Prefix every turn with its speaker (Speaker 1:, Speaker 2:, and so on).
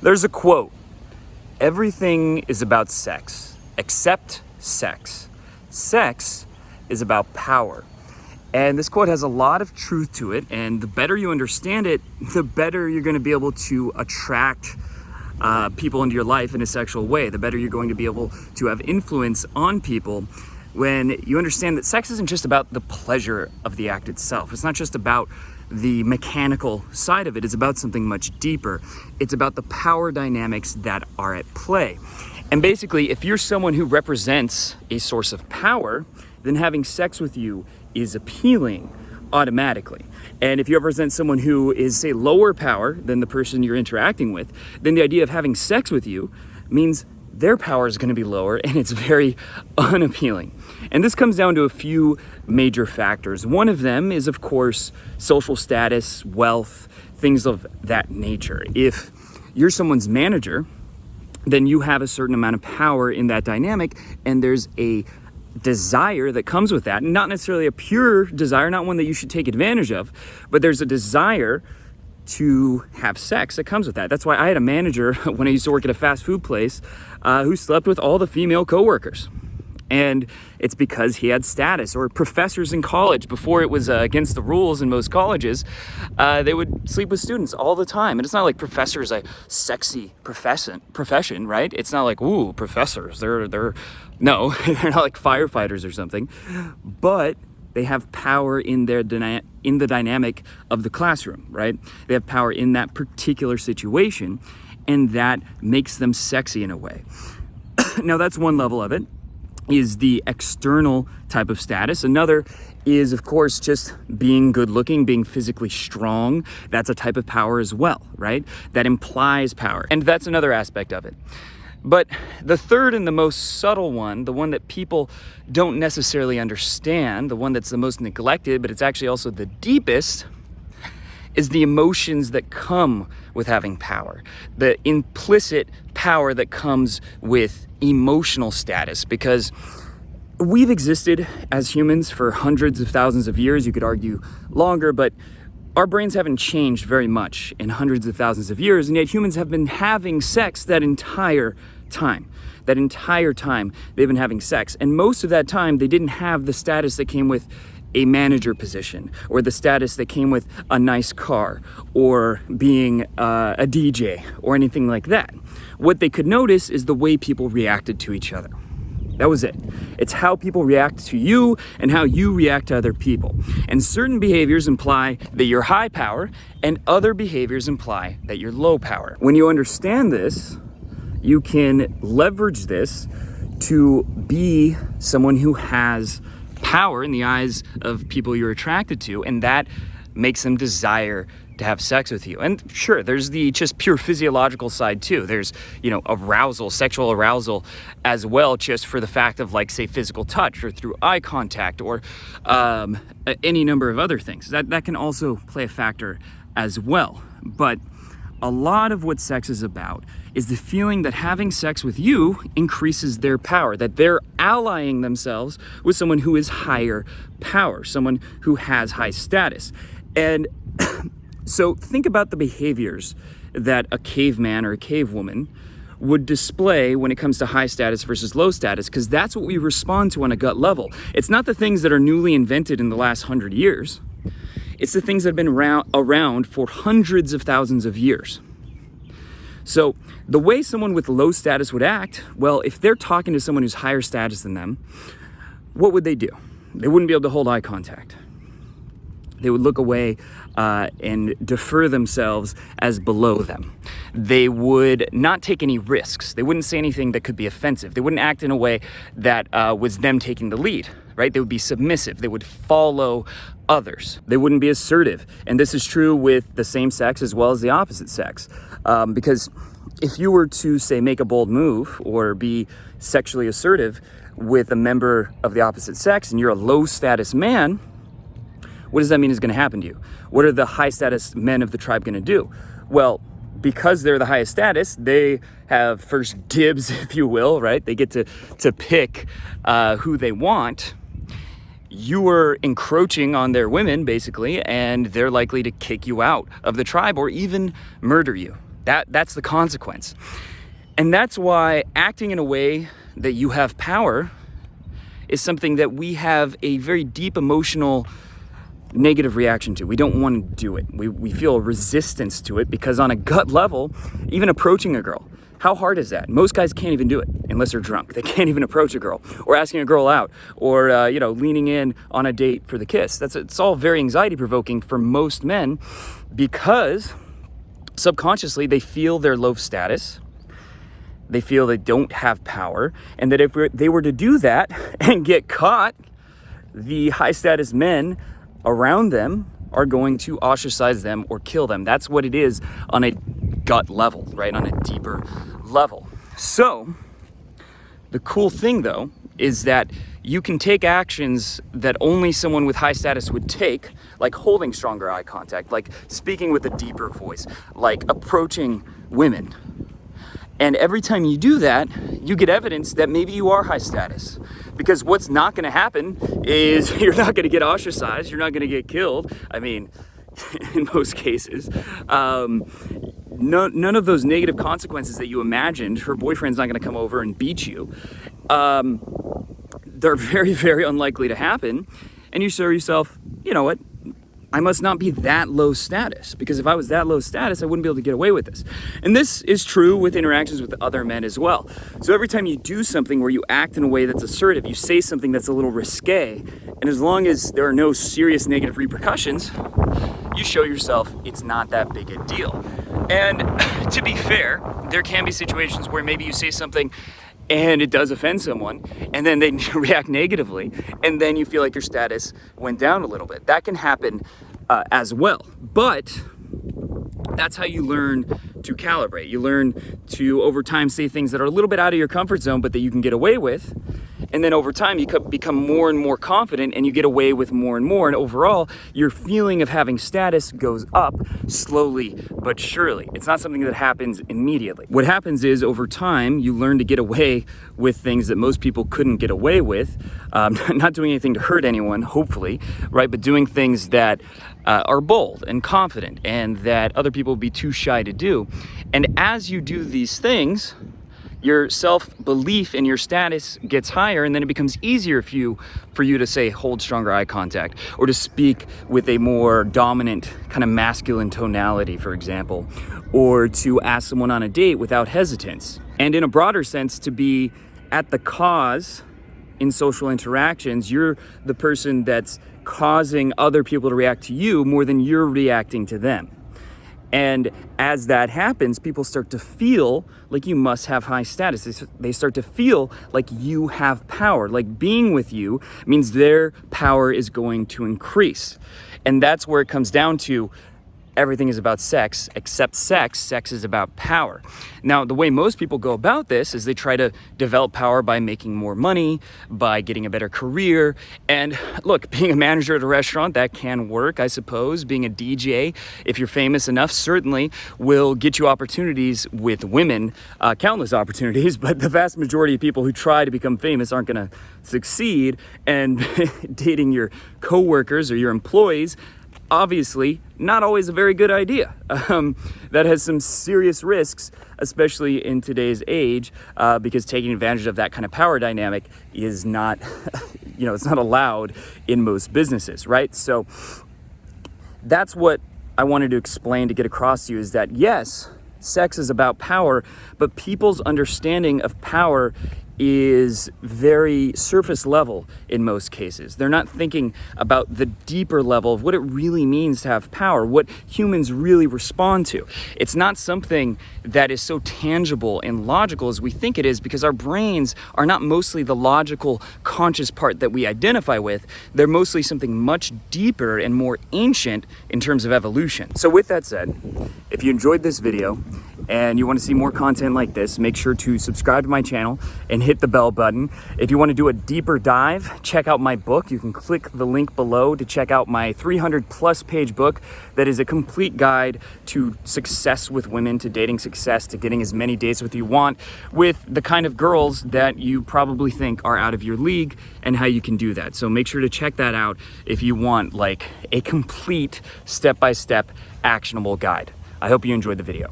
Speaker 1: There's a quote: everything is about sex, except sex. Sex is about power. And this quote has a lot of truth to it, and the better you understand it, the better you're going to be able to attract people into your life in a sexual way. The better you're going to be able to have influence on people when you understand that sex isn't just about the pleasure of the act itself. It's not just about the mechanical side of it. It's about something much deeper. It's about the power dynamics that are at play. And basically, if you're someone who represents a source of power, then having sex with you is appealing automatically. And if you represent someone who is, say, lower power than the person you're interacting with, then the idea of having sex with you means their power is going to be lower, and it's very unappealing. And this comes down to a few major factors. One of them is, of course, social status, wealth, things of that nature. If you're someone's manager, then you have a certain amount of power in that dynamic, and there's a desire that comes with that. Not necessarily a pure desire, not one that you should take advantage of, but there's a desire to have sex that comes with that. That's why I had a manager when I used to work at a fast food place who slept with all the female coworkers. And it's because he had status. Or professors in college, before it was against the rules in most colleges, they would sleep with students all the time. And it's not like professors a sexy profession, right? It's not like, ooh, professors, they're no, they're not like firefighters or something. But they have power in their in the dynamic of the classroom, right? They have power in that particular situation, and that makes them sexy in a way. Now, that's one level of it, is the external type of status. Another is, of course, just being good looking, being physically strong. That's a type of power as well, right? That implies power. And that's another aspect of it. But the third and the most subtle one, the one that people don't necessarily understand, the one that's the most neglected, but it's actually also the deepest, is the emotions that come with having power. The implicit power that comes with emotional status. Because we've existed as humans for hundreds of thousands of years, you could argue longer, but our brains haven't changed very much in hundreds of thousands of years, and yet humans have been having sex that entire time. That entire time they've been having sex. And most of that time, they didn't have the status that came with a manager position, or the status that came with a nice car, or being a DJ, or anything like that. What they could notice is the way people reacted to each other. That was it. It's how people react to you and how you react to other people. And certain behaviors imply that you're high power, and other behaviors imply that you're low power. When you understand this, you can leverage this to be someone who has power in the eyes of people you're attracted to, and that makes them desire to have sex with you. And sure, there's the just pure physiological side too. There's, arousal, sexual arousal as well, just for the fact of, like, say, physical touch or through eye contact, or any number of other things. That can also play a factor as well. But a lot of what sex is about is the feeling that having sex with you increases their power, that they're allying themselves with someone who is higher power, someone who has high status. And so think about the behaviors that a caveman or a cavewoman would display when it comes to high status versus low status, because that's what we respond to on a gut level. It's not the things that are newly invented in the last 100 years. It's the things that have been around for hundreds of thousands of years. So the way someone with low status would act, well, if they're talking to someone who's higher status than them, what would they do? They wouldn't be able to hold eye contact. They would look away and defer themselves as below them. They would not take any risks. They wouldn't say anything that could be offensive. They wouldn't act in a way that was them taking the lead, right? They would be submissive. They would follow others. They wouldn't be assertive. And this is true with the same sex as well as the opposite sex. Because if you were to, say, make a bold move or be sexually assertive with a member of the opposite sex, and you're a low status man, what does that mean is going to happen to you? What are the high status men of the tribe going to do? Well, because they're the highest status, they have first dibs, if you will, right? They get to pick who they want. You are encroaching on their women, basically, and they're likely to kick you out of the tribe or even murder you. That's the consequence. And that's why acting in a way that you have power is something that we have a very deep emotional negative reaction to. We don't want to do it. We feel a resistance to it because on a gut level, even approaching a girl, how hard is that? Most guys can't even do it unless they're drunk. They can't even approach a girl, or asking a girl out, or leaning in on a date for the kiss. It's all very anxiety provoking for most men because subconsciously they feel their low status. They feel they don't have power, and that if they were to do that and get caught, the high status men around them are going to ostracize them or kill them. That's what it is on a gut level, right? On a deeper level. So the cool thing though is that you can take actions that only someone with high status would take, like holding stronger eye contact, like speaking with a deeper voice, like approaching women. And every time you do that, you get evidence that maybe you are high status. Because what's not gonna happen is you're not gonna get ostracized, you're not gonna get killed. I mean, in most cases. None of those negative consequences that you imagined, her boyfriend's not gonna come over and beat you, they're very, very unlikely to happen. And you say to yourself, you know what? I must not be that low status, because if I was that low status, I wouldn't be able to get away with this. And this is true with interactions with other men as well. So every time you do something where you act in a way that's assertive, you say something that's a little risque, and as long as there are no serious negative repercussions, you show yourself it's not that big a deal. And to be fair, there can be situations where maybe you say something and it does offend someone, and then they react negatively, and then you feel like your status went down a little bit. That can happen as well. But that's how you learn to calibrate. You learn to, over time, say things that are a little bit out of your comfort zone, but that you can get away with. And then over time, you become more and more confident, and you get away with more and more. And overall, your feeling of having status goes up slowly but surely. It's not something that happens immediately. What happens is, over time, you learn to get away with things that most people couldn't get away with. Not doing anything to hurt anyone, hopefully, right? But doing things that are bold and confident, and that other people would be too shy to do. And as you do these things, your self-belief in your status gets higher, and then it becomes easier for you to say, hold stronger eye contact, or to speak with a more dominant kind of masculine tonality, for example, or to ask someone on a date without hesitance. And in a broader sense, to be at the cause in social interactions. You're the person that's causing other people to react to you more than you're reacting to them. And as that happens, people start to feel like you must have high status. They start to feel like you have power, like being with you means their power is going to increase. And that's where it comes down to everything is about sex, except sex. Sex is about power. Now, the way most people go about this is they try to develop power by making more money, by getting a better career. And look, being a manager at a restaurant, that can work, I suppose. Being a DJ, if you're famous enough, certainly will get you opportunities with women, countless opportunities, but the vast majority of people who try to become famous aren't gonna succeed. And dating your coworkers or your employees, obviously not always a very good idea. That has some serious risks, especially in today's age, because taking advantage of that kind of power dynamic is not, it's not allowed in most businesses, right? So that's what I wanted to explain, to get across to you, is that yes, sex is about power, but people's understanding of power is very surface level in most cases. They're not thinking about the deeper level of what it really means to have power, what humans really respond to. It's not something that is so tangible and logical as we think it is, because our brains are not mostly the logical, conscious part that we identify with. They're mostly something much deeper and more ancient in terms of evolution. So with that said, if you enjoyed this video and you want to see more content like this, make sure to subscribe to my channel and hit the bell button. If you want to do a deeper dive, check out my book. You can click the link below to check out my 300+ page book that is a complete guide to success with women, to dating success, to getting as many dates with you want, with the kind of girls that you probably think are out of your league, and how you can do that. So make sure to check that out if you want like a complete step-by-step actionable guide. I hope you enjoyed the video.